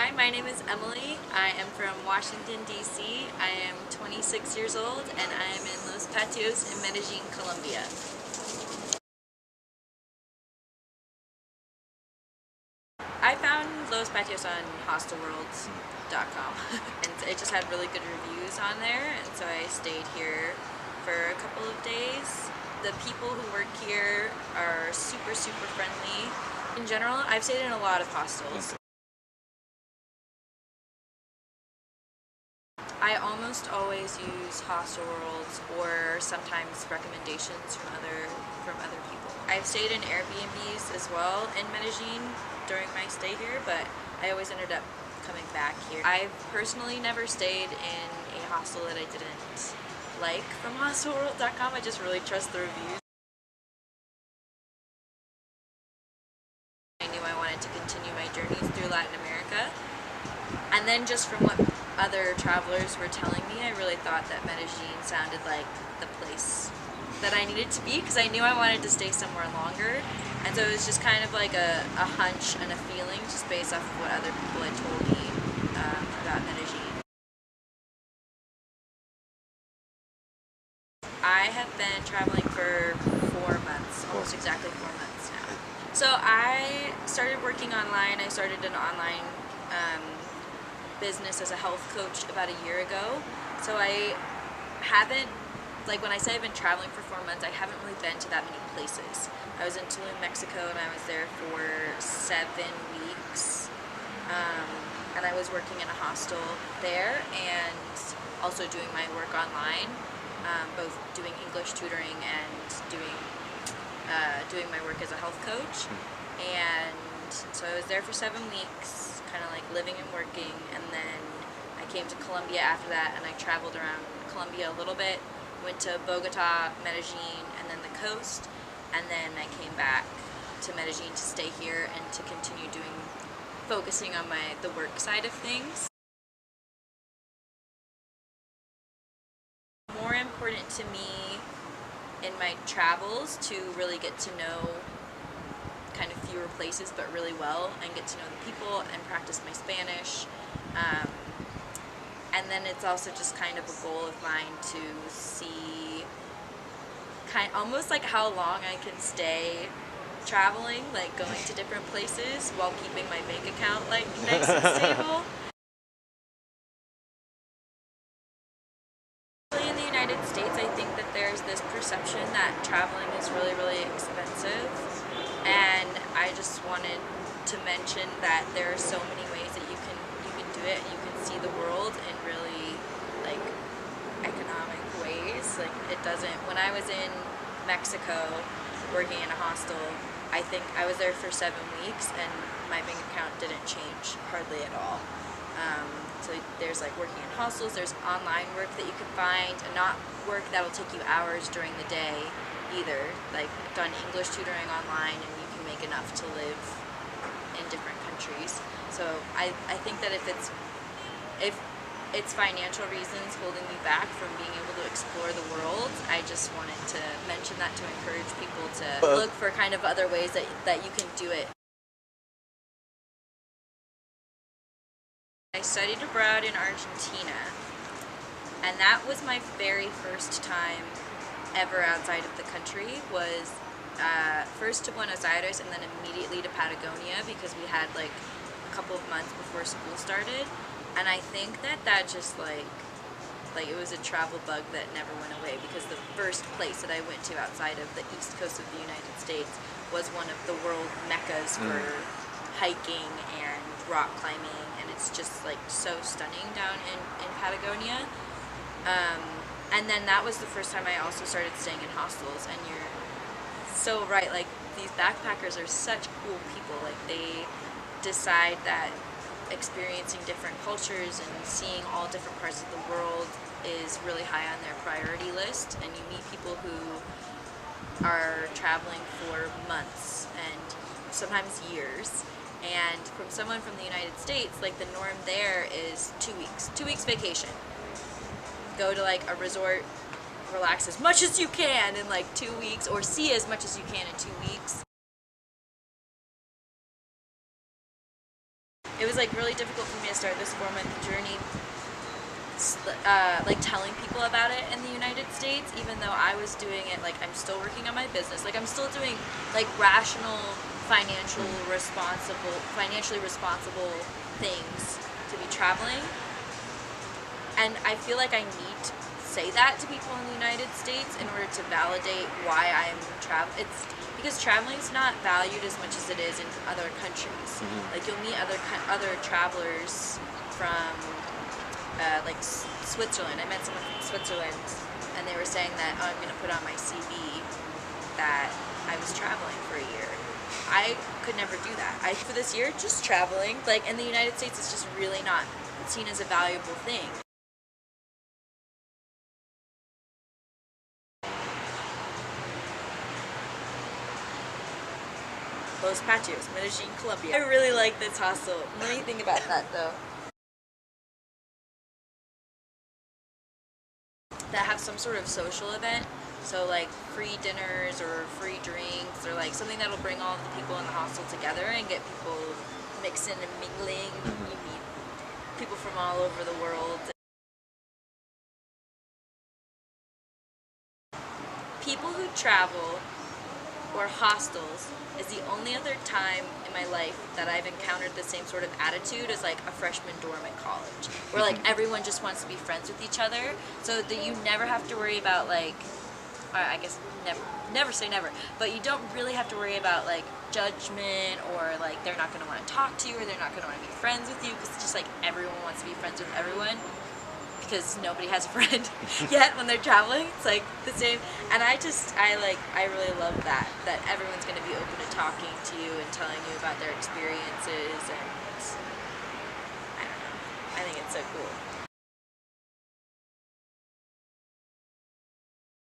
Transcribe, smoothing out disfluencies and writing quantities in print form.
Hi, my name is Emily. I am from Washington, D.C. I am 26 years old and I am in Los Patios in Medellin, Colombia. I found Los Patios on hostelworld.com and it just had really good reviews on there, and so I stayed here for a couple of days. The people who work here are super friendly. In general, I've stayed in a lot of hostels. I almost always use hostel worlds or sometimes recommendations from other people. I've stayed in Airbnbs as well in Medellin during my stay here, but I always ended up coming back here. I've personally never stayed in a hostel that I didn't like from hostelworld.com. I just really trust the reviews. I knew I wanted to continue my journeys through Latin America, and then just from what other travelers were telling me, I really thought that Medellin sounded like the place that I needed to be, because I knew I wanted to stay somewhere longer, and so it was just kind of like a hunch and a feeling just based off of what other people had told me about Medellin. I have been traveling for 4 months, almost exactly 4 months now. So I started working online. I started an online business as a health coach about a year ago. So I haven't, like when I say I've been traveling for 4 months, I haven't really been to that many places. I was in Tulum, Mexico, and I was there for 7 weeks. And I was working in a hostel there and also doing my work online, both doing English tutoring and doing my work as a health coach. And so I was there for 7 weeks, kind of like living and working, and then I came to Colombia after that, and I traveled around Colombia a little bit, went to Bogota, Medellin, and then the coast, and then I came back to Medellin to stay here and to continue focusing on the work side of things. More important to me in my travels to really get to know kind of fewer places but really well, and get to know the people and practice my Spanish. And then it's also just kind of a goal of mine to see almost like how long I can stay traveling, like going to different places while keeping my bank account like nice and stable. In the United States, I think that there's this perception that traveling is really expensive, and I just wanted to mention that there are so many ways that you can do it, and you can see the world in really like economic ways. Like it doesn't. When I was in Mexico working in a hostel, I think I was there for 7 weeks, and my bank account didn't change hardly at all. So there's like working in hostels, there's online work that you can find, and not work that'll take you hours during the day either. Like I've done English tutoring online, and you can make enough to live in different countries. So I think that if it's financial reasons holding me back from being able to explore the world, I just wanted to mention that to encourage people to look for kind of other ways that you can do it. I studied abroad in Argentina, and that was my very first time ever outside of the country. Was first to Buenos Aires and then immediately to Patagonia, because we had like a couple of months before school started. And I think that just like it was a travel bug that never went away, because the first place that I went to outside of the east coast of the United States was one of the world meccas for hiking and rock climbing, and it's just like so stunning down in Patagonia. And then that was the first time I also started staying in hostels, and you're so right, like these backpackers are such cool people. Like they decide that experiencing different cultures and seeing all different parts of the world is really high on their priority list, and you meet people who are traveling for months and sometimes years. And from someone from the United States, like the norm there is 2 weeks. 2 weeks vacation. Go to like a resort, relax as much as you can in like 2 weeks, or see as much as you can in 2 weeks. It was was like really difficult for me to start this 4-month journey, like telling people about it in the United States, even though I was doing it, like I'm still working on my business, like I'm still doing like rational, financially responsible things to be traveling. And I feel like I need to say that to people in the United States in order to validate why I'm traveling. It's because traveling is not valued as much as it is in other countries. Like you'll meet other travelers from like Switzerland. I met someone from Switzerland, and they were saying that, oh, I'm going to put on my CV that I was traveling for a year. I could never do that. For this year, just traveling. Like in the United States, it's just really not seen as a valuable thing. Los Patios, Medellin, Colombia. I really like this hostel. What do you think about that though? That have some sort of social event, so like free dinners or free drinks or like something that'll bring all the people in the hostel together and get people mixing and mingling. You meet people from all over the world. People who travel or hostels is the only other time in my life that I've encountered the same sort of attitude as like a freshman dorm at college, where like everyone just wants to be friends with each other, so that you never have to worry about like, I guess never say never, but you don't really have to worry about like judgment or like they're not going to want to talk to you or they're not going to want to be friends with you, because it's just like everyone wants to be friends with everyone. Because nobody has a friend yet when they're traveling. It's like the same, and I really love that everyone's going to be open to talking to you and telling you about their experiences, and I don't know, I think it's so cool.